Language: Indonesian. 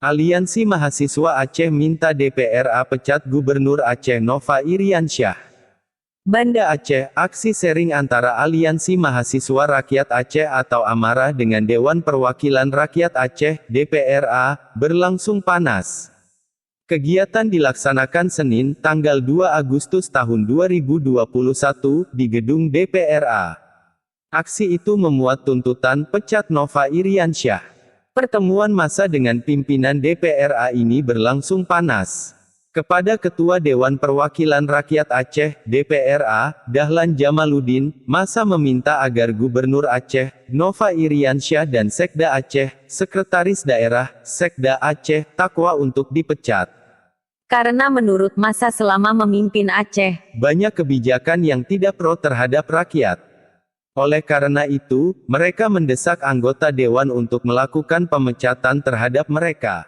Aliansi Mahasiswa Aceh minta DPRA pecat Gubernur Aceh Nova Iriansyah. Banda Aceh, aksi sharing antara Aliansi Mahasiswa Rakyat Aceh atau Amarah dengan Dewan Perwakilan Rakyat Aceh, DPRA, berlangsung panas. Kegiatan dilaksanakan Senin, tanggal 2 Agustus tahun 2021, di gedung DPRA. Aksi itu memuat tuntutan pecat Nova Iriansyah. Pertemuan massa dengan pimpinan DPRA ini berlangsung panas. Kepada Ketua Dewan Perwakilan Rakyat Aceh, DPRA, Dahlan Jamaluddin, massa meminta agar Gubernur Aceh, Nova Iriansyah dan Sekda Aceh, Sekretaris Daerah, Sekda Aceh, Takwa untuk dipecat. Karena menurut massa selama memimpin Aceh, banyak kebijakan yang tidak pro terhadap rakyat. Oleh karena itu, mereka mendesak anggota dewan untuk melakukan pemecatan terhadap mereka.